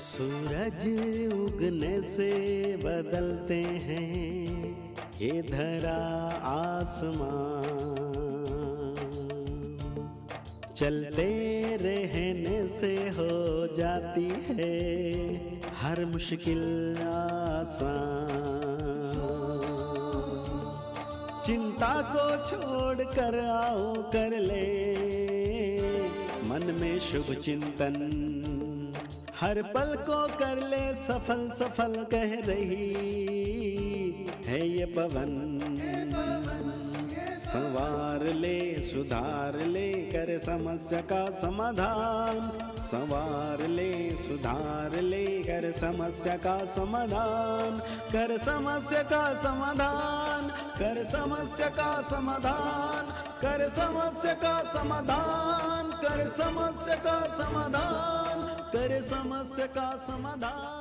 सूरज उगने से बदलते हैं ये धरा आसमां, चलते रहने से हो जाती है हर मुश्किल आसान। चिंता को छोड़ कर आओ कर ले मन में शुभ चिंतन, हर पल को कर ले सफल सफल कह रही है ये पवन। संवार ले सुधार ले कर समस्या का समाधान, संवार ले सुधार ले कर समस्या का समाधान, कर समस्या का समाधान, कर समस्या का समाधान, कर समस्या का समाधान, कर समस्या का समाधान, कर समस्या का समाधान।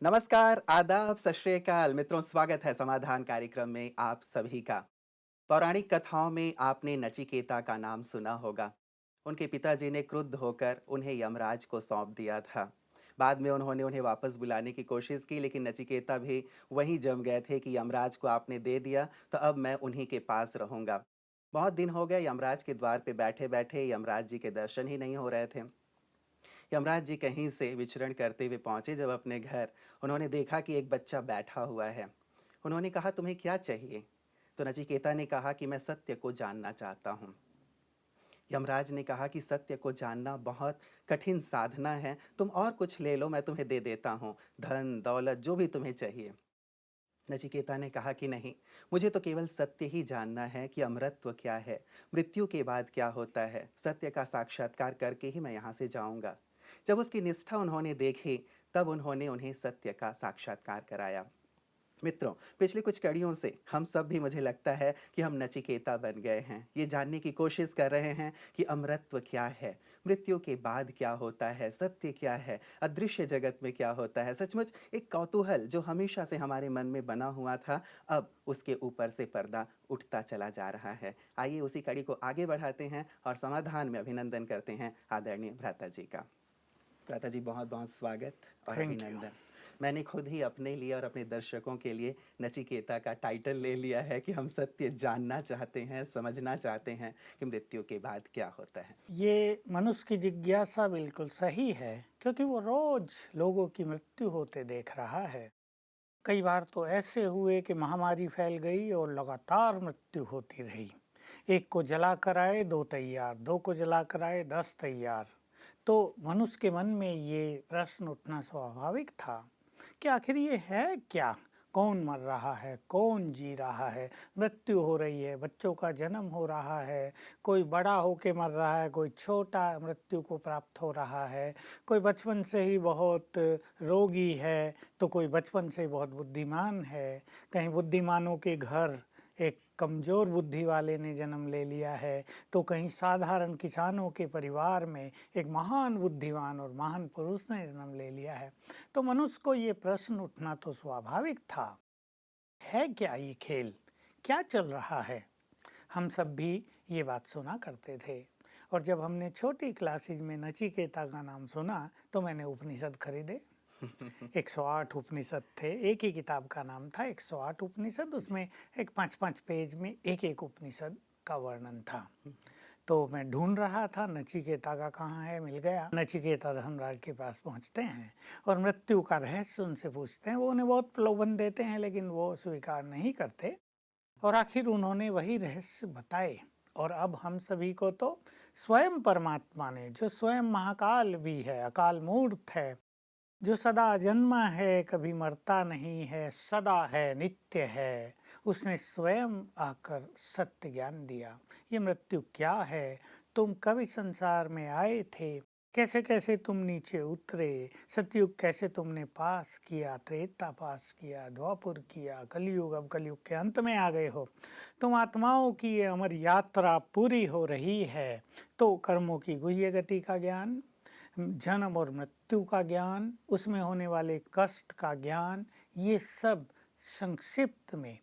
नमस्कार, आदाब, सत श्री अकाल मित्रों, स्वागत है समाधान कार्यक्रम में आप सभी का। पौराणिक कथाओं में आपने नचिकेता का नाम सुना होगा। उनके पिताजी ने क्रुद्ध होकर उन्हें यमराज को सौंप दिया था। बाद में उन्होंने उन्हें वापस बुलाने की कोशिश की, लेकिन नचिकेता भी वहीं जम गए थे कि यमराज को आपने दे दिया तो अब मैं उन्हीं के पास रहूँगा। बहुत दिन हो गए यमराज के द्वार पे बैठे बैठे यमराज जी के दर्शन ही नहीं हो रहे थे। यमराज जी कहीं से विचरण करते हुए पहुंचे। जब अपने घर उन्होंने देखा कि एक बच्चा बैठा हुआ है। उन्होंने कहा, तुम्हें क्या चाहिए? तो नचिकेता ने कहा कि मैं सत्य को जानना चाहता हूँ। यमराज ने कहा कि सत्य को जानना बहुत कठिन साधना है, तुम और कुछ ले लो, मैं तुम्हें दे देता हूँ, धन दौलत जो भी तुम्हें चाहिए। नचिकेता ने कहा कि नहीं, मुझे तो केवल सत्य ही जानना है कि अमरत्व क्या है, मृत्यु के बाद क्या होता है। सत्य का साक्षात्कार करके ही मैं यहाँ से जाऊँगा। जब उसकी निष्ठा उन्होंने देखी तब उन्होंने उन्हें सत्य का साक्षात्कार कराया। मित्रों, पिछली कुछ कड़ियों से हम सब भी, मुझे लगता है कि हम नचिकेता बन गए हैं। ये जानने की कोशिश कर रहे हैं कि अमरत्व क्या है, मृत्यु के बाद क्या होता है, सत्य क्या है, अदृश्य जगत में क्या होता है। सचमुच एक कौतूहल जो हमेशा से हमारे मन में बना हुआ था, अब उसके ऊपर से पर्दा उठता चला जा रहा है। आइए उसी कड़ी को आगे बढ़ाते हैं और समाधान में अभिनंदन करते हैं आदरणीय भ्राता जी का। भ्राता जी, बहुत बहुत स्वागत और अभिनंदन। मैंने खुद ही अपने लिए और अपने दर्शकों के लिए नचिकेता का टाइटल ले लिया है कि हम सत्य जानना चाहते हैं, समझना चाहते हैं कि मृत्यु के बाद क्या होता है। ये मनुष्य की जिज्ञासा बिल्कुल सही है, क्योंकि वो रोज लोगों की मृत्यु होते देख रहा है। कई बार तो ऐसे हुए कि महामारी फैल गई और लगातार मृत्यु होती रही। एक को जला कर आए 2 तैयार, 2 को जला कर आए 10 तैयार। तो मनुष्य के मन में ये प्रश्न उठना स्वाभाविक था कि आखिर ये है क्या? कौन मर रहा है, कौन जी रहा है? मृत्यु हो रही है, बच्चों का जन्म हो रहा है, कोई बड़ा होके मर रहा है, कोई छोटा मृत्यु को प्राप्त हो रहा है, कोई बचपन से ही बहुत रोगी है तो कोई बचपन से ही बहुत बुद्धिमान है। कहीं बुद्धिमानों के घर एक कमज़ोर बुद्धि वाले ने जन्म ले लिया है, तो कहीं साधारण किसानों के परिवार में एक महान बुद्धिमान और महान पुरुष ने जन्म ले लिया है। तो मनुष्य को ये प्रश्न उठना तो स्वाभाविक था, है क्या ये खेल, क्या चल रहा है? हम सब भी ये बात सुना करते थे, और जब हमने छोटी क्लासेज में नचिकेता का नाम सुना तो मैंने उपनिषद खरीदे। 108 उपनिषद थे, एक ही किताब का नाम था 108 उपनिषद। उसमें एक 5-5 पेज में एक एक उपनिषद का वर्णन था। तो मैं ढूंढ रहा था नचिकेता का कहाँ है, मिल गया। नचिकेता धर्मराज के पास पहुँचते हैं और मृत्यु का रहस्य उनसे पूछते हैं। वो उन्हें बहुत प्रलोभन देते हैं, लेकिन वो स्वीकार नहीं करते और आखिर उन्होंने वही रहस्य बताए। और अब हम सभी को तो स्वयं परमात्मा ने, जो स्वयं महाकाल भी है, अकाल मूर्त है, जो सदा जन्मा है, कभी मरता नहीं है, सदा है, नित्य है, उसने स्वयं आकर सत्य ज्ञान दिया। ये मृत्यु क्या है, तुम कभी संसार में आए थे, कैसे कैसे तुम नीचे उतरे, सतयुग कैसे तुमने पास किया, त्रेता पास किया, द्वापर किया, कलयुग, अब कलयुग के अंत में आ गए हो। तुम आत्माओं की ये अमर यात्रा पूरी हो रही है। तो कर्मों की गुह्य गति का ज्ञान, जन्म और मृत्यु का ज्ञान, उसमें होने वाले कष्ट का ज्ञान, ये सब संक्षिप्त में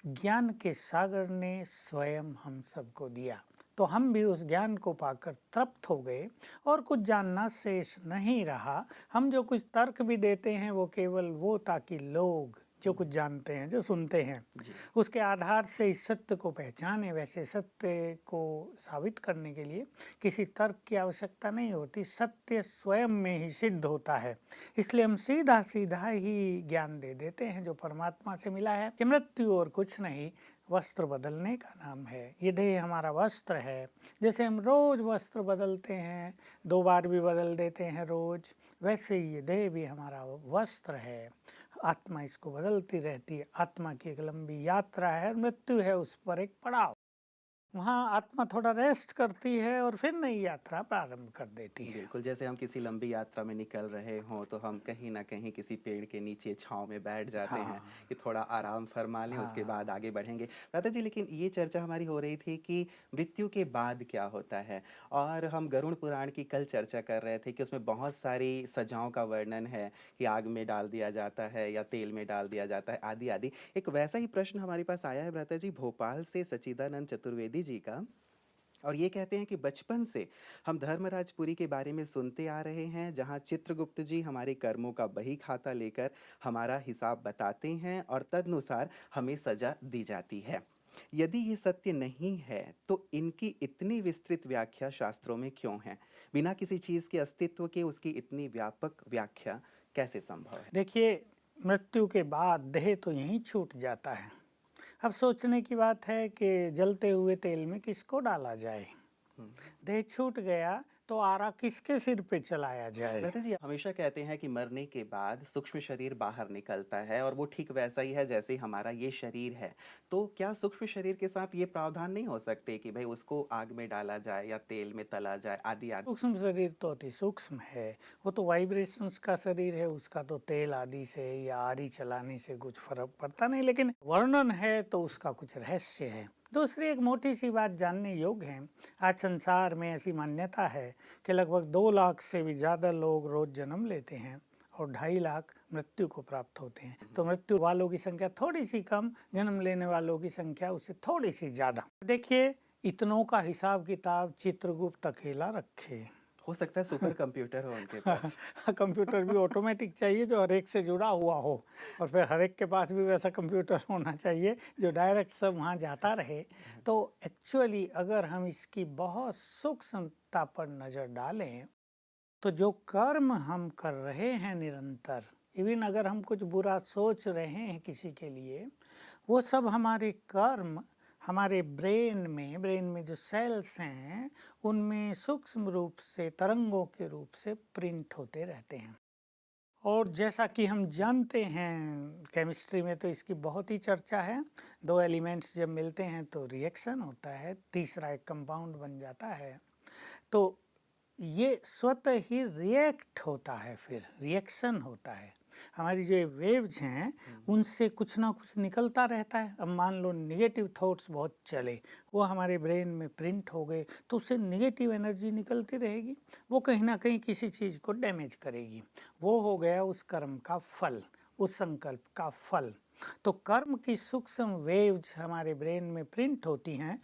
ज्ञान के सागर ने स्वयं हम सबको दिया। तो हम भी उस ज्ञान को पाकर तृप्त हो गए और कुछ जानना शेष नहीं रहा। हम जो कुछ तर्क भी देते हैं वो केवल वो ताकि लोग जो कुछ जानते हैं, जो सुनते हैं, जी। उसके आधार से इस सत्य को पहचाने। वैसे सत्य को साबित करने के लिए किसी तर्क की आवश्यकता नहीं होती, सत्य स्वयं में ही सिद्ध होता है। इसलिए हम सीधा सीधा ही ज्ञान दे देते हैं जो परमात्मा से मिला है कि मृत्यु और कुछ नहीं, वस्त्र बदलने का नाम है। ये देह हमारा वस्त्र है। जैसे हम रोज वस्त्र बदलते हैं, 2 बार भी बदल देते हैं रोज, वैसे ही ये देह भी हमारा वस्त्र है। आत्मा इसको बदलती रहती है। आत्मा की एक लंबी यात्रा है, मृत्यु है उस पर एक पड़ाव। वहाँ आत्मा थोड़ा रेस्ट करती है और फिर नई यात्रा प्रारंभ कर देती है। बिल्कुल, जैसे हम किसी लंबी यात्रा में निकल रहे हों तो हम कहीं न कहीं किसी पेड़ के नीचे छाँव में बैठ जाते हैं हाँ। कि थोड़ा आराम फरमा लें, उसके हाँ। बाद आगे बढ़ेंगे। भ्राता जी, लेकिन ये चर्चा हमारी हो रही थी कि मृत्यु के बाद क्या होता है, और हम गरुड़ पुराण की कल चर्चा कर रहे थे कि उसमें बहुत सारी सजाओं का वर्णन है कि आग में डाल दिया जाता है या तेल में डाल दिया जाता है, आदि आदि। एक वैसा ही प्रश्न हमारे पास आया है भ्राता जी, भोपाल से सच्चिदानंद चतुर्वेदी जी का, और ये कहते हैं कि बचपन से हम धर्मराजपुरी के बारे में सुनते आ रहे हैं, जहाँ चित्रगुप्त जी हमारे कर्मों का बही खाता लेकर हमारा हिसाब बताते हैं और तदनुसार हमें सजा दी जाती है। यदि ये सत्य नहीं है तो इनकी इतनी विस्तृत व्याख्या शास्त्रों में क्यों है? बिना किसी चीज़ के अस्तित्व के उसकी इतनी व्यापक व्याख्या कैसे संभव है? देखिए, मृत्यु के बाद देह तो यहीं छूट जाता है। अब सोचने की बात है कि जलते हुए तेल में किसको डाला जाए। हम्म। देह छूट गया तो आरा किसके सिर पे चलाया जाए। लता जी, हमेशा कहते हैं कि मरने के बाद सूक्ष्म शरीर बाहर निकलता है, और वो ठीक वैसा ही है जैसे हमारा ये शरीर है। तो क्या सूक्ष्म शरीर के साथ ये प्रावधान नहीं हो सकते कि भाई उसको आग में डाला जाए या तेल में तला जाए, आदि आदि? सूक्ष्म शरीर तो अति सूक्ष्म है, वो तो वाइब्रेशंस का शरीर है, उसका तो तेल आदि से या आरी चलाने से कुछ फर्क पड़ता नहीं, लेकिन वर्णन है तो उसका कुछ रहस्य है। दूसरी एक मोटी सी बात जानने योग्य है, आज संसार में ऐसी मान्यता है कि लगभग 2 लाख से भी ज़्यादा लोग रोज जन्म लेते हैं और 2.5 लाख मृत्यु को प्राप्त होते हैं। तो मृत्यु वालों की संख्या थोड़ी सी कम, जन्म लेने वालों की संख्या उससे थोड़ी सी ज़्यादा। देखिए, इतनों का हिसाब किताब चित्रगुप्त अकेला रखे। हो सकता है सुपर कंप्यूटर हो उनके पास। कंप्यूटर भी ऑटोमेटिक चाहिए जो हर एक से जुड़ा हुआ हो, और फिर हर एक के पास भी वैसा कंप्यूटर होना चाहिए जो डायरेक्ट सब वहाँ जाता रहे। तो एक्चुअली अगर हम इसकी बहुत सूक्ष्मता पर नज़र डालें तो जो कर्म हम कर रहे हैं निरंतर, इवन अगर हम कुछ बुरा सोच रहे हैं किसी के लिए, वो सब हमारे कर्म हमारे ब्रेन में जो सेल्स हैं उनमें सूक्ष्म रूप से तरंगों के रूप से प्रिंट होते रहते हैं। और जैसा कि हम जानते हैं केमिस्ट्री में तो इसकी बहुत ही चर्चा है, 2 एलिमेंट्स जब मिलते हैं तो रिएक्शन होता है, तीसरा एक कंपाउंड बन जाता है। तो ये स्वतः ही रिएक्ट होता है, फिर रिएक्शन होता है। हमारी जो वेव्स हैं उनसे कुछ ना कुछ निकलता रहता है। अब मान लो नेगेटिव थॉट्स बहुत चले, वो हमारे ब्रेन में प्रिंट हो गए, तो उससे नेगेटिव एनर्जी निकलती रहेगी, वो कहीं ना कहीं किसी चीज़ को डैमेज करेगी। वो हो गया उस कर्म का फल, उस संकल्प का फल। तो कर्म की सूक्ष्म वेव्स हमारे ब्रेन में प्रिंट होती हैं,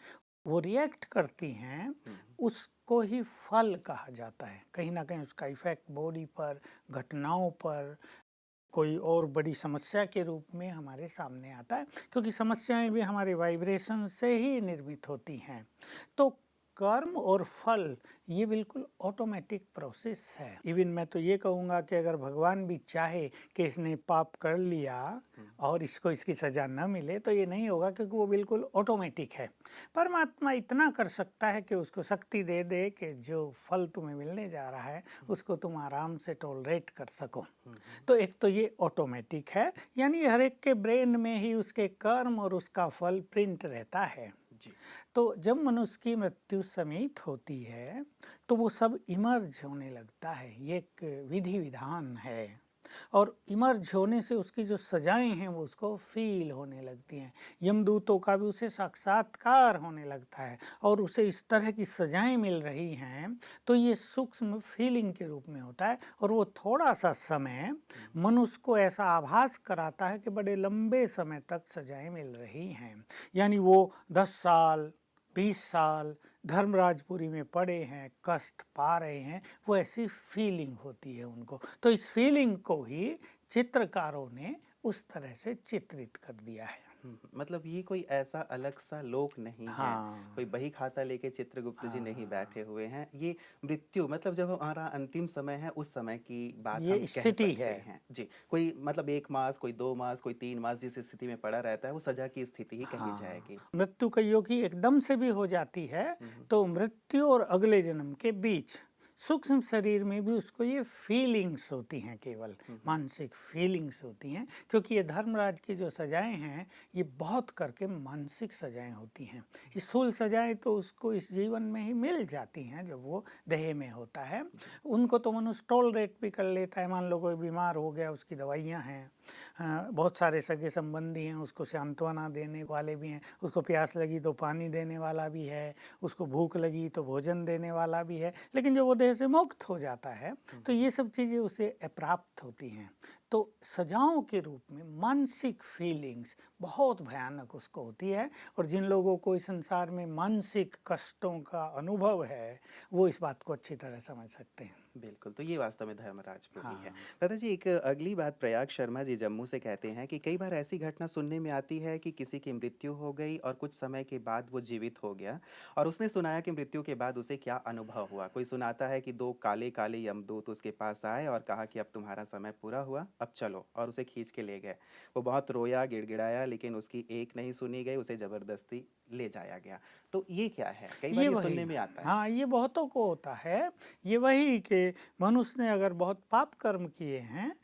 वो रिएक्ट करती हैं, उसको ही फल कहा जाता है। कहीं ना कहीं उसका इफेक्ट बॉडी पर, घटनाओं पर, कोई और बड़ी समस्या के रूप में हमारे सामने आता है, क्योंकि समस्याएं भी हमारे वाइब्रेशन से ही निर्मित होती हैं। तो कर्म और फल ये बिल्कुल ऑटोमेटिक प्रोसेस है। इवन मैं तो ये कहूँगा कि अगर भगवान भी चाहे कि इसने पाप कर लिया और इसको इसकी सज़ा न मिले तो ये नहीं होगा, क्योंकि वो बिल्कुल ऑटोमेटिक है। परमात्मा इतना कर सकता है कि उसको शक्ति दे दे कि जो फल तुम्हें मिलने जा रहा है उसको तुम आराम से टॉलरेट कर सको। तो एक तो ये ऑटोमेटिक है, यानी हर एक के ब्रेन में ही उसके कर्म और उसका फल प्रिंट रहता है। तो जब मनुष्य की मृत्यु समीप होती है तो वो सब इमर्ज होने लगता है, ये एक विधि विधान है, और इमर्ज होने से उसकी जो सजाएं हैं वो उसको फील होने लगती हैं। यमदूतों का भी उसे साक्षात्कार होने लगता है और उसे इस तरह की सजाएं मिल रही हैं, तो ये सूक्ष्म फीलिंग के रूप में होता है। और वो थोड़ा सा समय मनुष्य को ऐसा आभास कराता है कि बड़े लंबे समय तक सजाएं मिल रही हैं, यानी वो 10 साल, 20 साल, धर्मराजपुरी में पड़े हैं, कष्ट पा रहे हैं, वो ऐसी फीलिंग होती है उनको। तो इस फीलिंग को ही चित्रकारों ने उस तरह से चित्रित कर दिया है। मतलब ये कोई ऐसा अलग सा लोक नहीं है, कोई हाँ, बही खाता लेके चित्रगुप्त जी नहीं बैठे हाँ, हुए हैं। ये मृत्यु मतलब जब हमारा अंतिम समय है उस समय की बात हम ये कह स्थिति सकते है। हैं जी। कोई मतलब 1 मास, कोई 2 मास, कोई 3 मास जिस स्थिति में पड़ा रहता है वो सजा की स्थिति ही कही जाएगी। हाँ, मृत्यु कईयों की एकदम से भी हो जाती है, हुँ, तो मृत्यु और अगले जन्म के बीच सूक्ष्म शरीर में भी उसको ये फीलिंग्स होती हैं, केवल हुँ, हुँ। मानसिक फीलिंग्स होती हैं, क्योंकि ये धर्मराज की जो सजाएं हैं ये बहुत करके मानसिक सजाएं होती हैं। स्थूल सजाएं तो उसको इस जीवन में ही मिल जाती हैं जब वो देह में होता है, जी। उनको तो मनुष्य टॉलरेट भी कर लेता है। मान लो कोई बीमार हो गया, उसकी दवाइयाँ हैं, बहुत सारे सगे संबंधी हैं, उसको सांत्वना देने वाले भी हैं, उसको प्यास लगी तो पानी देने वाला भी है, उसको भूख लगी तो भोजन देने वाला भी है। लेकिन जब वो देह से मुक्त हो जाता है तो ये सब चीज़ें उसे अप्राप्त होती हैं। तो सजाओं के रूप में मानसिक फीलिंग्स बहुत भयानक उसको होती है, और जिन लोगों को इस संसार में मानसिक कष्टों का अनुभव है वो इस बात को अच्छी तरह समझ सकते हैं। बिल्कुल, तो ये वास्तव में धर्मराजपुरी है। हाँ, दादा जी, एक अगली बात प्रयाग शर्मा जी जम्मू से कहते हैं कि कई बार ऐसी घटना सुनने में आती है कि किसी की मृत्यु हो गई और कुछ समय के बाद वो जीवित हो गया, और उसने सुनाया कि मृत्यु के बाद उसे क्या अनुभव हुआ। कोई सुनाता है कि 2 काले-काले यमदूत उसके पास आए और कहा कि अब तुम्हारा समय पूरा हुआ, अब चलो, और उसे खींच के ले गए। वो बहुत रोया, गिड़गिड़ाया, लेकिन उसकी एक नहीं सुनी गई, उसे ज़बरदस्ती ले जाया गया। तो ये क्या है? कई बार ये ये वही, सुनने में आता है। हाँ, ये बहुतों को होता है। ये वही कि मनुष्य ने अगर बहुत पाप कर्म किए हैं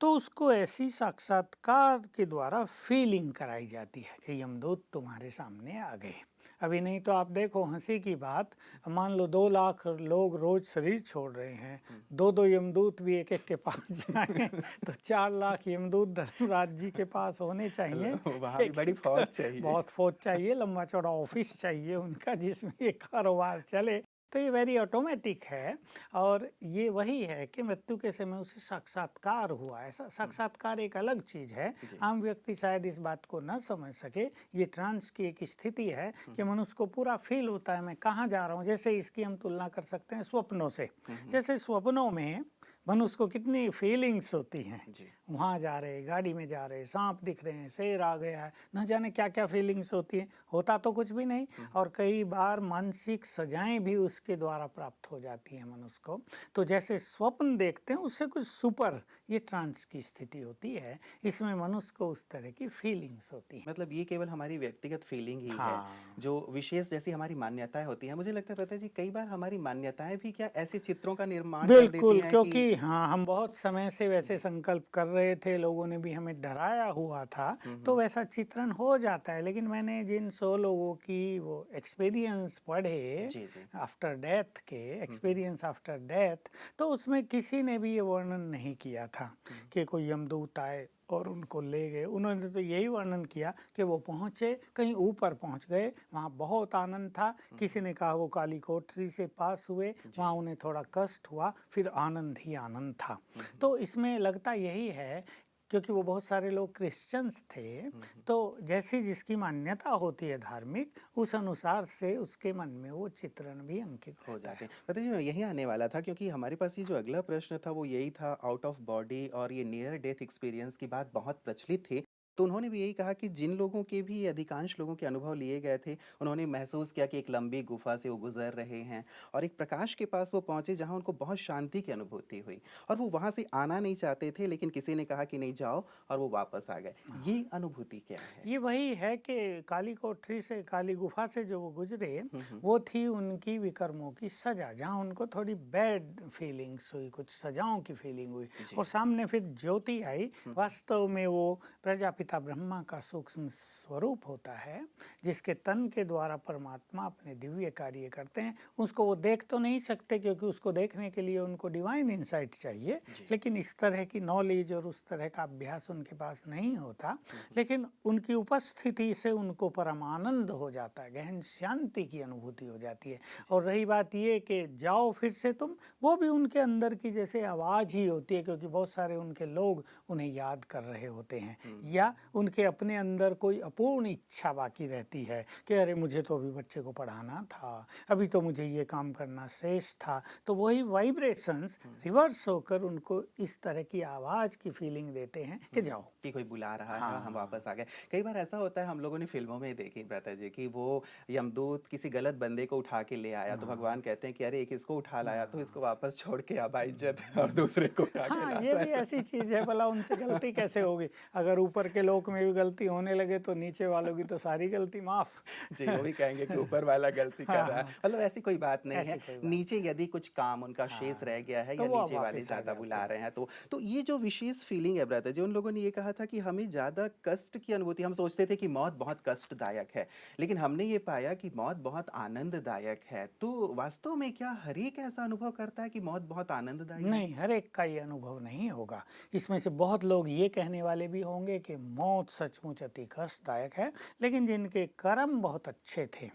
तो उसको ऐसी साक्षात्कार के द्वारा फीलिंग कराई जाती है कि यमदूत तुम्हारे सामने आ गए। अभी नहीं तो आप देखो, हंसी की बात, मान लो 2 लाख लोग रोज शरीर छोड़ रहे हैं, हुँ। 2-2 यमदूत भी एक एक के पास जाएं तो 4 लाख यमदूत धर्मराज जी के पास होने चाहिए। वहाँ भी एक बड़ी एक फौज चाहिए। बहुत फौज चाहिए, लंबा चौड़ा ऑफिस चाहिए उनका जिसमें ये कारोबार चले। तो ये वेरी ऑटोमेटिक है, और ये वही है कि मृत्यु के समय उसे साक्षात्कार हुआ। ऐसा साक्षात्कार एक अलग चीज़ है, जी। आम व्यक्ति शायद इस बात को न समझ सके। ये ट्रांस की एक स्थिति है कि मनुष्य को पूरा फील होता है मैं कहाँ जा रहा हूँ। जैसे इसकी हम तुलना कर सकते हैं स्वप्नों से। हुँ, हुँ। जैसे स्वप्नों में मनुष्य को कितनी फीलिंग्स होती हैं, जी। वहाँ जा रहे, गाड़ी में जा रहे, सांप दिख रहे हैं, शेर आ गया है, न जाने क्या क्या फीलिंग्स होती हैं। होता तो कुछ भी नहीं, हुँ, और कई बार मानसिक सजाएं भी उसके द्वारा प्राप्त हो जाती हैं मनुष्य को। तो जैसे स्वप्न देखते हैं उससे कुछ सुपर, ये ट्रांस की स्थिति होती है, इसमें मनुष्य को उस तरह की फीलिंग्स होती हैं। मतलब ये केवल हमारी व्यक्तिगत फीलिंग ही है, हाँ, जो विशेष जैसी हमारी मान्यताएँ होती हैं। मुझे लगता है पता है जी, कई बार हमारी मान्यताएँ भी क्या ऐसे चित्रों का निर्माण कर देती बिल्कुल, हैं कि क्योंकि हाँ, हम बहुत समय से वैसे संकल्प कर रहे थे, लोगों ने भी हमें डराया हुआ था, हुँ, तो हुँ। वैसा चित्रण हो जाता है। लेकिन मैंने जिन 100 लोगों की वो एक्सपीरियंस पढ़े, जी, जी। आफ्टर डेथ के, हुँ, हुँ। एक्सपीरियंस आफ्टर डेथ, तो उसमें किसी ने भी ये वर्णन नहीं किया था हुँ, कि कोई यमदूत आए और उनको ले गए। उन्होंने तो यही वर्णन किया कि वो पहुँचे, कहीं ऊपर पहुँच गए, वहाँ बहुत आनंद था। हुँ, किसी ने कहा वो काली कोठरी से पास हुए, जी। वहाँ उन्हें थोड़ा कष्ट हुआ, फिर आनंद ही आनंद था। हुँ, हुँ। तो इसमें लगता यही है, क्योंकि वो बहुत सारे लोग क्रिश्चियंस थे, हुँ, हुँ। तो जैसी जिसकी मान्यता होती है धार्मिक, उस अनुसार से उसके मन में वो चित्रण भी अंकित हो रहता जाते है। हैं। पता है जी, मैं यहीं आने वाला था क्योंकि हमारे पास ये जो अगला प्रश्न था वो यही था। आउट ऑफ बॉडी और ये नियर डेथ एक्सपीरियंस की बात बहुत प्रचलित थी। तो उन्होंने भी यही कहा कि जिन लोगों के भी अधिकांश लोगों के अनुभव लिए गए थे, उन्होंने महसूस किया कि एक लंबी गुफ़ा से वो गुज़र रहे हैं और एक प्रकाश के पास वो पहुँचे जहाँ उनको बहुत शांति की अनुभूति हुई, और वो वहाँ से आना नहीं चाहते थे, लेकिन किसी ने कहा कि नहीं जाओ, और वो वापस आ गए। ये अनुभूति क्या है? ये वही है कि काली कोठरी से, काली गुफा से जो वो गुजरे, हुँ, हुँ। वो थी उनकी विकर्मों की सजा, जहाँ उनको थोड़ी बैड फीलिंग्स हुई, कुछ सजाओं की फीलिंग हुई, जी। और सामने फिर ज्योति आई। हुँ, वास्तव में वो प्रजापिता ब्रह्मा का सूक्ष्म स्वरूप होता है, जिसके तन के द्वारा परमात्मा अपने दिव्य कार्य करते हैं। उसको वो देख तो नहीं सकते, क्योंकि उसको देखने के लिए उनको डिवाइन इंसाइट चाहिए, जी। लेकिन इस तरह की नॉलेज और उस तरह का अभ्यास उनके पास नहीं होता। हुँ, हुँ। लेकिन उनकी उपस्थिति से उनको परमानंद हो जाता है, गहन शांति की अनुभूति हो जाती है। और रही बात ये कि जाओ फिर से तुम, वो भी उनके अंदर की जैसे आवाज़ ही होती है, क्योंकि बहुत सारे उनके लोग उन्हें याद कर रहे होते हैं, हुँ। या उनके अपने अंदर कोई अपूर्ण इच्छा बाकी रहती है कि अरे मुझे तो अभी बच्चे को पढ़ाना था, अभी तो मुझे ये काम करना शेष था। तो वही वाइब्रेशंस रिवर्स होकर उनको इस तरह की आवाज़ की फीलिंग देते हैं कि जाओ। कि कोई बुला रहा है और हम हाँ। वापस आ गए। कई बार ऐसा होता है, हम लोगों ने फिल्मों में देखी भ्राता जी, कि वो यमदूत किसी गलत बंदे को उठा के ले आया तो भगवान कहते हैं कि अरे एक इसको उठा लाया तो इसको वापस छोड़ के अब इज्जत और दूसरे को उठा के हाँ, ला। ये तो भी ऐसा ऐसी चीज़ है, भला उनसे गलती कैसे होगी? अगर ऊपर के लोक में भी गलती होने लगे तो नीचे वालों की तो सारी गलती माफ़। जी, वो भी कहेंगे कि ऊपर वाला गलती कर हाँ, रहा है। हाँ, मतलब ऐसी कोई बात नहीं है। ऐसी कोई बात नीचे यदि कुछ काम उनका शेष रह हाँ, गया है तो या वो अब नीचे वाले वापस आ ज़्यादा जाते बुला हैं। रहे हैं तो ये जो विशेष फीलिंग है भ्राता जी, उन लोगों ने ये कहा था कि हमें ज़्यादा कष्ट की अनुभूति, हम सोचते थे कि मौत बहुत कष्टदायक है, लेकिन हमने ये पाया कि मौत बहुत आनंददायक है। तो वास्तव में क्या हर एक ऐसा अनुभव करता है कि मौत बहुत आनंददायी है? नहीं, हर एक का ये अनुभव नहीं होगा। इसमें से बहुत लोग ये कहने वाले भी होंगे कि मौत सचमुच अति कष्टदायक है, लेकिन जिनके कर्म बहुत अच्छे थे,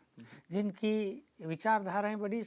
जिनकी विचारधाराएं बड़ी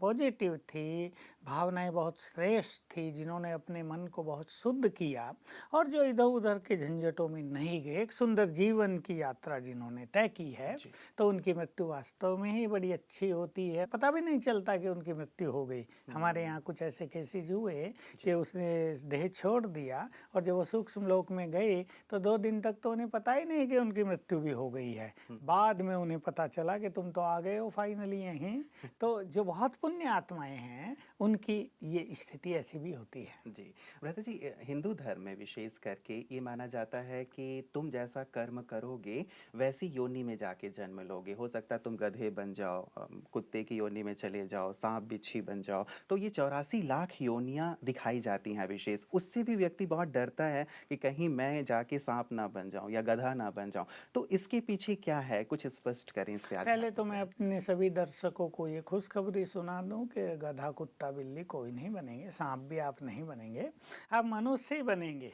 पॉजिटिव थी, भावनाएं बहुत श्रेष्ठ थी, जिन्होंने अपने मन को बहुत शुद्ध किया और जो इधर उधर के झंझटों में नहीं गए, एक सुंदर जीवन की यात्रा जिन्होंने तय की है, जी। तो उनकी मृत्यु वास्तव में ही बड़ी अच्छी होती है। पता भी नहीं चलता कि उनकी मृत्यु हो गई। हमारे यहाँ कुछ ऐसे केसेज हुए कि उसने देह छोड़ दिया और जब वो सूक्ष्म लोक में गए तो 2 दिन तक तो उन्हें पता ही नहीं कि उनकी मृत्यु भी हो गई है। बाद में उन्हें पता चला कि तुम तो आ गए हो फाइनली यहीं। तो जो बहुत पुण्य आत्माएं हैं उनकी ये स्थिति ऐसी भी होती है। जी, भ्राता जी, हिंदू धर्म में विशेष करके ये माना जाता है कि तुम जैसा कर्म करोगे वैसी योनि में जाके जन्म लोगे। हो सकता है तुम गधे बन जाओ, कुत्ते की योनि में चले जाओ, सांप बिच्छी बन जाओ। तो ये 84 लाख योनियां दिखाई जाती हैं विशेष। उससे भी व्यक्ति बहुत डरता है कि कहीं मैं जाके सांप ना बन जाऊं या गधा ना बन जाऊं। तो इसके पीछे क्या है, कुछ स्पष्ट करें इस पे। पहले तो मैं अपने सभी दर्शकों को ये खुशखबरी सुना दूं कि गधा कुत्ता बिल्ली कोई नहीं बनेंगे, सांप भी आप नहीं बनेंगे, आप मनुष्य ही बनेंगे।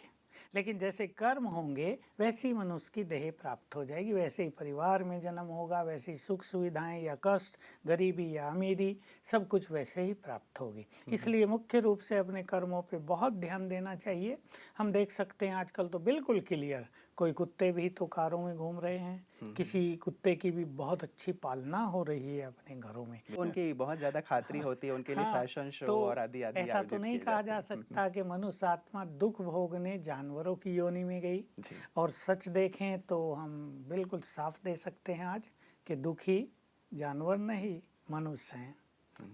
लेकिन जैसे कर्म होंगे वैसी मनुष्य की देह प्राप्त हो जाएगी, वैसे ही परिवार में जन्म होगा, वैसी सुख सुविधाएं या कष्ट, गरीबी या अमीरी, सब कुछ वैसे ही प्राप्त होगी। इसलिए मुख्य रूप से अपने कर्मों पे बहुत ध्यान देना चाहिए। हम देख सकते हैं आजकल तो बिल्कुल क्लियर, कोई कुत्ते भी तो कारों में घूम रहे हैं, किसी कुत्ते की भी बहुत अच्छी पालना हो रही है अपने घरों में। उनकी बहुत ज्यादा खातिरी होती है, उनके लिए हाँ, फैशन शो तो और आदि आदि ऐसा तो आयोजित नहीं किए कहा जाते जा हैं। सकता कि मनुष्य आत्मा दुख भोगने जानवरों की योनि में गई। जी। और सच देखें तो हम बिल्कुल साफ दे सकते हैं आज कि दुखी जानवर नहीं मनुष्य हैं।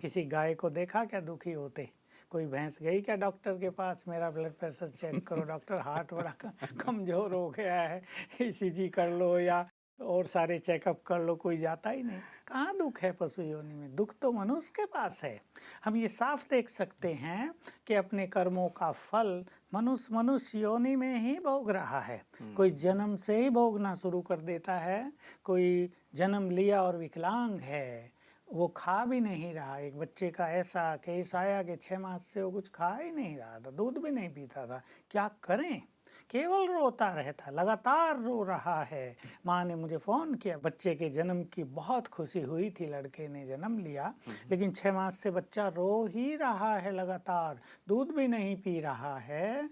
किसी गाय को देखा क्या दुखी होते? कोई भैंस गई क्या डॉक्टर के पास, मेरा ब्लड प्रेशर चेक करो डॉक्टर, हार्ट बड़ा कमज़ोर हो गया है, ईसीजी कर लो या और सारे चेकअप कर लो, कोई जाता ही नहीं। कहाँ दुख है पशु योनि में? दुख तो मनुष्य के पास है। हम ये साफ देख सकते हैं कि अपने कर्मों का फल मनुष्य योनि में ही भोग रहा है। कोई जन्म से ही भोगना शुरू कर देता है, कोई जन्म लिया और विकलांग है, वो खा भी नहीं रहा। एक बच्चे का ऐसा केस आया कि 6 मास से वो कुछ खा ही नहीं रहा था, दूध भी नहीं पीता था। क्या करें? केवल रोता रहता, लगातार रो रहा है। माँ ने मुझे फ़ोन किया, बच्चे के जन्म की बहुत खुशी हुई थी, लड़के ने जन्म लिया, लेकिन 6 मास से बच्चा रो ही रहा है लगातार, दूध भी नहीं पी रहा है।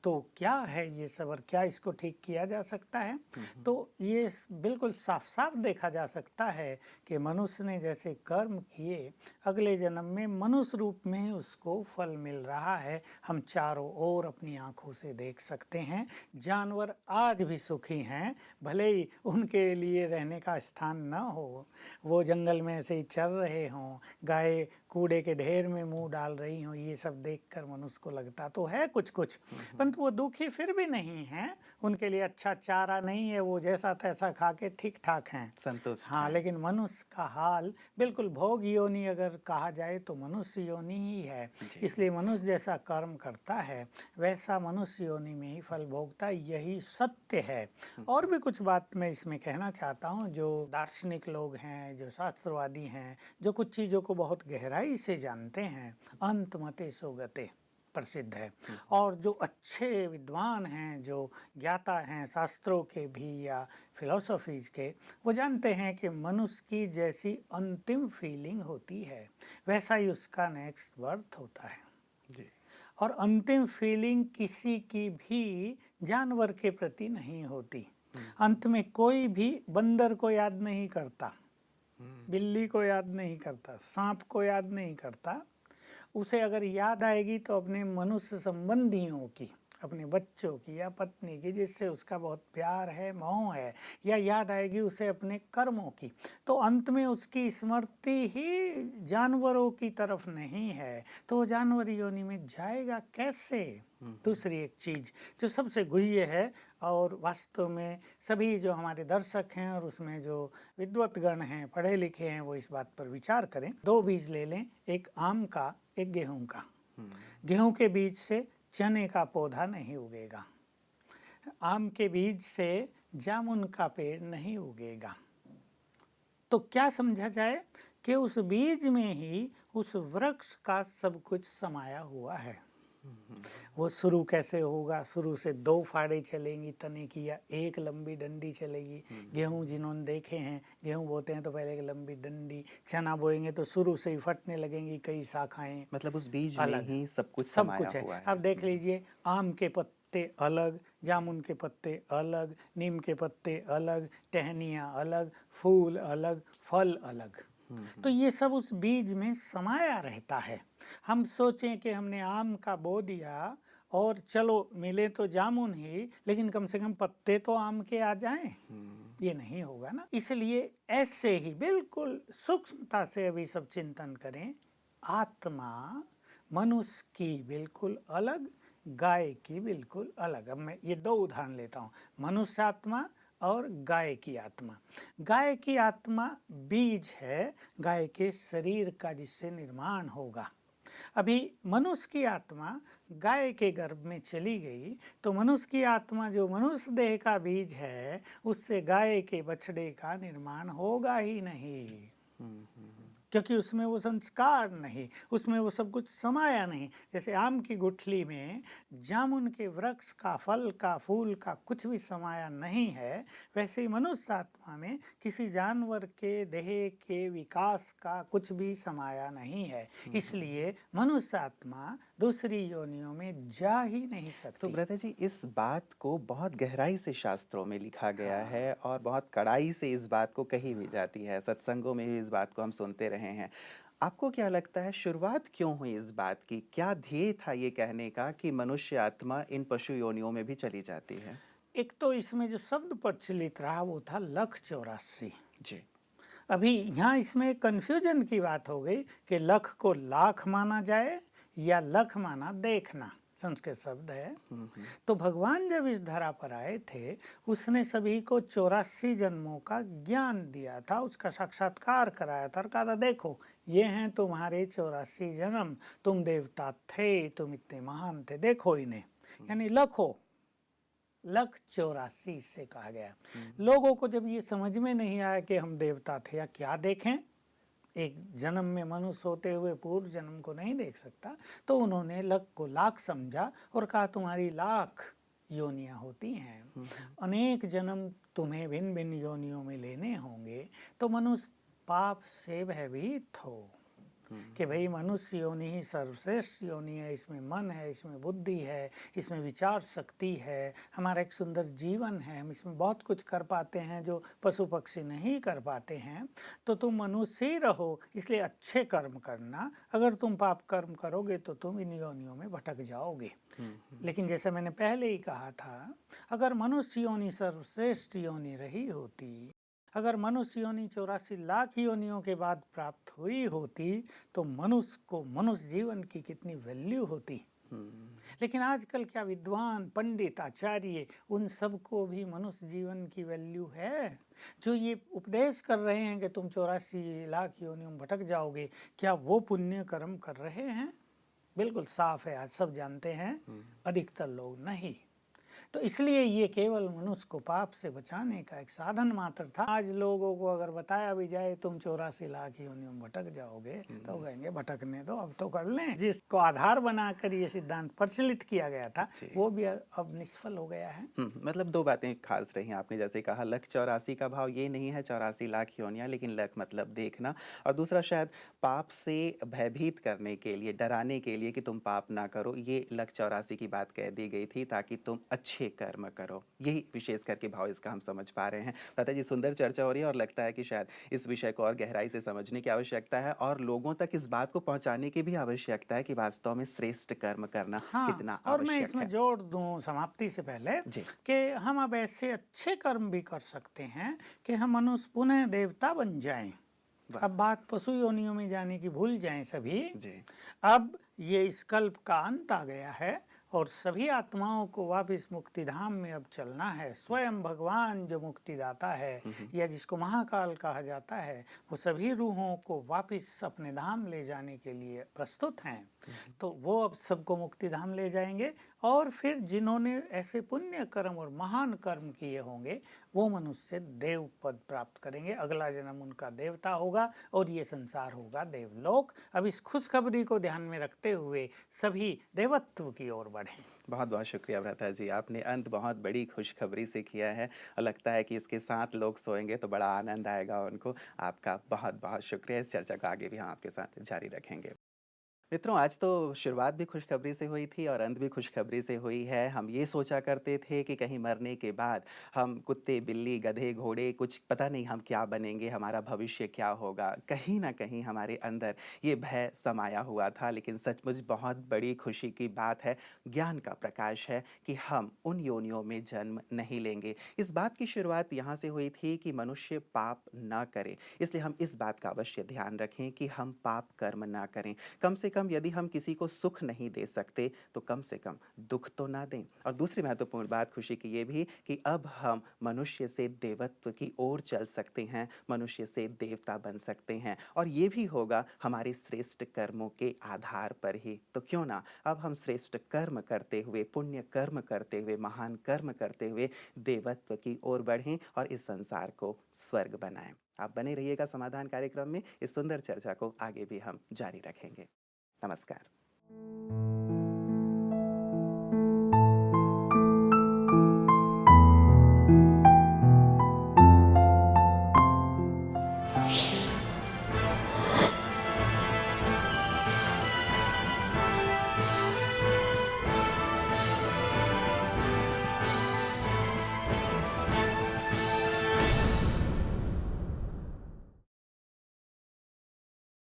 तो क्या है ये सब और क्या इसको ठीक किया जा सकता है? तो ये बिल्कुल साफ साफ देखा जा सकता है कि मनुष्य ने जैसे कर्म किए, अगले जन्म में मनुष्य रूप में ही उसको फल मिल रहा है। हम चारों ओर अपनी आंखों से देख सकते हैं। जानवर आज भी सुखी हैं, भले ही उनके लिए रहने का स्थान न हो, वो जंगल में ऐसे ही चल रहे हों, गाय कूड़े के ढेर में मुंह डाल रही हों, ये सब देखकर मनुष्य को लगता तो है कुछ कुछ, परंतु वो दुखी फिर भी नहीं हैं। उनके लिए अच्छा चारा नहीं है, वो जैसा तैसा खा के ठीक ठाक हैं, संतुष्ट हाँ। हैं। लेकिन मनुष्य का हाल बिल्कुल भोग योनि अगर कहा जाए तो मनुष्य योनि ही है। इसलिए मनुष्य जैसा कर्म करता है वैसा मनुष्य योनि में ही फल भोगता है, यही सत्य है। और भी कुछ बात मैं इसमें कहना चाहता हूँ। जो दार्शनिक लोग हैं, जो शास्त्रवादी हैं, जो कुछ चीज़ों को बहुत गहराई से जानते हैं, अंत मते सो गते प्रसिद्ध है। और जो अच्छे विद्वान हैं, जो ज्ञाता हैं शास्त्रों के भी या फिलोसफीज के, वो जानते हैं कि मनुष्य की जैसी अंतिम फीलिंग होती है वैसा ही उसका नेक्स्ट बर्थ होता है। जी। और अंतिम फीलिंग किसी की भी जानवर के प्रति नहीं होती। अंत में कोई भी बंदर को याद नहीं करता, बिल्ली को याद नहीं करता, सांप को याद नहीं करता। उसे अगर याद आएगी तो अपने मनुष्य संबंधियों की, अपने बच्चों की या पत्नी की जिससे उसका बहुत प्यार है, मोह है, या याद आएगी उसे अपने कर्मों की। तो अंत में उसकी स्मृति ही जानवरों की तरफ नहीं है, तो वो जानवर योनि में जाएगा कैसे? दूसरी एक चीज जो सबसे गुह्य है और वास्तव में सभी जो हमारे दर्शक हैं और उसमें जो विद्वतगण हैं, पढ़े लिखे हैं, वो इस बात पर विचार करें। 2 बीज ले लें, एक आम का, एक गेहूं का। गेहूं के बीज से चने का पौधा नहीं उगेगा, आम के बीज से जामुन का पेड़ नहीं उगेगा। तो क्या समझा जाए कि उस बीज में ही उस वृक्ष का सब कुछ समाया हुआ है। वो शुरू कैसे होगा? शुरू से 2 फाड़े चलेंगी तने की या एक लंबी डंडी चलेगी। गेहूं जिन्होंने देखे हैं, गेहूं बोते हैं तो पहले एक लंबी डंडी, चना बोएंगे तो शुरू से ही फटने लगेंगी कई शाखाएं। मतलब उस बीज में अलग ही सब कुछ सब समाया कुछ है। हुआ है। अब देख लीजिए, आम के पत्ते अलग, जामुन के पत्ते अलग, नीम के पत्ते अलग, टहनियाँ अलग, फूल अलग, फल अलग। तो ये सब उस बीज में समाया रहता है। हम सोचें कि हमने आम का बो दिया और चलो मिले तो जामुन ही, लेकिन कम से कम पत्ते तो आम के आ जाएं, ये नहीं होगा ना। इसलिए ऐसे ही बिल्कुल सूक्ष्मता से अभी सब चिंतन करें। आत्मा मनुष्य की बिल्कुल अलग, गाय की बिल्कुल अलग। अब मैं ये 2 उदाहरण लेता हूँ, मनुष्य आत्मा और गाय की आत्मा। गाय की आत्मा बीज है गाय के शरीर का जिससे निर्माण होगा। अभी मनुष्य की आत्मा गाय के गर्भ में चली गई तो मनुष्य की आत्मा जो मनुष्य देह का बीज है उससे गाय के बछड़े का निर्माण होगा ही नहीं, क्योंकि उसमें वो संस्कार नहीं, उसमें वो सब कुछ समाया नहीं। जैसे आम की गुठली में जामुन के वृक्ष का, फल का, फूल का कुछ भी समाया नहीं है, वैसे ही मनुष्य आत्मा में किसी जानवर के देह के विकास का कुछ भी समाया नहीं है। इसलिए मनुष्य आत्मा दूसरी योनियों में जा ही नहीं सकती। तो ब्रदर जी, इस बात को बहुत गहराई से शास्त्रों में लिखा गया है और बहुत कड़ाई से इस बात को कही भी जाती है। सत्संगों में भी इस बात को हम सुनते रहे हैं। आपको क्या लगता है, शुरुआत क्यों हुई इस बात की? क्या ध्येय था ये कहने का कि मनुष्य आत्मा इन पशु योनियों में भी चली जाती है? एक तो इसमें जो शब्द प्रचलित रहा वो था लख 84 जी। अभी यहाँ इसमें कन्फ्यूजन की बात हो गई कि लख को लाख माना जाए या लख माना देखना, संस्कृत शब्द है। तो भगवान जब इस धरा पर आए थे उसने सभी को 84 जन्मों का ज्ञान दिया था, उसका साक्षात्कार कराया था और कहा था देखो ये हैं तुम्हारे 84 जन्म, तुम देवता थे, तुम इतने महान थे, देखो इन्हें। यानी लखो, लख 84 से कहा गया। लोगों को जब ये समझ में नहीं आया कि हम देवता थे या क्या देखें, एक जन्म में मनुष्य होते हुए पूर्व जन्म को नहीं देख सकता, तो उन्होंने लख को लाख समझा और कहा तुम्हारी लाख योनियां होती हैं, अनेक जन्म तुम्हें भिन्न भिन्न योनियों में लेने होंगे। तो मनुष्य पाप से भयभीत हो कि भाई मनुष्य योनि ही सर्वश्रेष्ठ योनि है, इसमें मन है, इसमें बुद्धि है, इसमें विचार शक्ति है, हमारा एक सुंदर जीवन है, हम इसमें बहुत कुछ कर पाते हैं जो पशु पक्षी नहीं कर पाते हैं। तो तुम मनुष्य ही रहो, इसलिए अच्छे कर्म करना, अगर तुम पाप कर्म करोगे तो तुम इन योनियों में भटक जाओगे। लेकिन जैसे मैंने पहले ही कहा था, अगर मनुष्य योनि सर्वश्रेष्ठ योनि रही होती, अगर मनुष्य योनि 84 लाख योनियों के बाद प्राप्त हुई होती तो मनुष्य को, मनुष्य जीवन की कितनी वैल्यू होती। लेकिन आजकल क्या विद्वान, पंडित, आचार्य, उन सबको भी मनुष्य जीवन की वैल्यू है? जो ये उपदेश कर रहे हैं कि तुम 84 लाख योनियों में भटक जाओगे, क्या वो पुण्य कर्म कर रहे हैं? बिल्कुल साफ है, आज सब जानते हैं, अधिकतर लोग नहीं। तो इसलिए ये केवल मनुष्य को पाप से बचाने का एक साधन मात्र था। आज लोगों को अगर बताया भी जाए तुम 84 लाख योनियों में भटक जाओगे तो कहेंगे भटकने दो, अब तो कर लें। जिसको आधार बनाकर ये सिद्धांत प्रचलित किया गया था वो भी अब निष्फल हो गया है। मतलब दो बातें खास रही आपने जैसे कहा, लख 84 का भाव ये नहीं है 84 लाख योनियां, लेकिन लख मतलब देखना, और दूसरा शायद पाप से भयभीत करने के लिए, डराने के लिए कि तुम पाप ना करो, ये लख 84 की बात कह दी गई थी ताकि तुम अच्छे कर्म करो। यही विशेष करके भाव इसका हम समझ पा रहे हैं। भ्राता जी, सुंदर चर्चा हो रही है और लगता है कि शायद इस विषय को और गहराई से समझने की आवश्यकता है और लोगों तक इस बात को पहुंचाने की भी आवश्यकता है कि वास्तव में श्रेष्ठ कर्म करना कितना और मैं आवश्यक इसमें है। जोड़ दूं समाप्ति से पहले जी। कि हम अब ऐसे अच्छे कर्म भी कर सकते हैं कि हम मनुष्य पुनः देवता बन जाएं। अब बात पशु योनियों में जाने की भूल जाएं सभी जी। अब ये इस कल्प का अंत आ गया है और सभी आत्माओं को वापस मुक्ति धाम में अब चलना है। स्वयं भगवान जो मुक्तिदाता है या जिसको महाकाल कहा जाता है, वो सभी रूहों को वापस अपने धाम ले जाने के लिए प्रस्तुत हैं। तो वो अब सबको मुक्ति धाम ले जाएंगे और फिर जिन्होंने ऐसे पुण्य कर्म और महान कर्म किए होंगे वो मनुष्य देव पद प्राप्त करेंगे। अगला जन्म उनका देवता होगा और ये संसार होगा देवलोक। अब इस खुशखबरी को ध्यान में रखते हुए सभी देवत्व की ओर बढ़ें। बहुत बहुत शुक्रिया भ्राता जी, आपने अंत बहुत बड़ी खुशखबरी से किया है और लगता है कि इसके साथ लोग सोएंगे तो बड़ा आनंद आएगा उनको। आपका बहुत बहुत शुक्रिया। इस चर्चा को आगे भी हम आपके साथ जारी रखेंगे। मित्रों, आज तो शुरुआत भी खुशखबरी से हुई थी और अंत भी खुशखबरी से हुई है। हम ये सोचा करते थे कि कहीं मरने के बाद हम कुत्ते, बिल्ली, गधे, घोड़े, कुछ पता नहीं हम क्या बनेंगे, हमारा भविष्य क्या होगा। कहीं ना कहीं हमारे अंदर ये भय समाया हुआ था, लेकिन सचमुच बहुत बड़ी खुशी की बात है, ज्ञान का प्रकाश है कि हम उन योनियों में जन्म नहीं लेंगे। इस बात की शुरुआत यहाँ से हुई थी कि मनुष्य पाप ना करे, इसलिए हम इस बात का अवश्य ध्यान रखें कि हम पाप कर्म ना करें। कम से कम यदि हम किसी को सुख नहीं दे सकते तो कम से कम दुख तो ना दें। और दूसरी महत्वपूर्ण बात खुशी की ये भी कि अब हम मनुष्य से देवत्व की ओर चल सकते हैं, मनुष्य से देवता बन सकते हैं, और ये भी होगा हमारे श्रेष्ठ कर्मों के आधार पर ही। तो क्यों ना अब हम श्रेष्ठ कर्म करते हुए, पुण्य कर्म करते हुए, महान कर्म करते हुए देवत्व की ओर बढ़ें और इस संसार को स्वर्ग बनाएं। आप बने रहिएगा समाधान कार्यक्रम में। इस सुंदर चर्चा को आगे भी हम जारी रखेंगे। नमस्कार।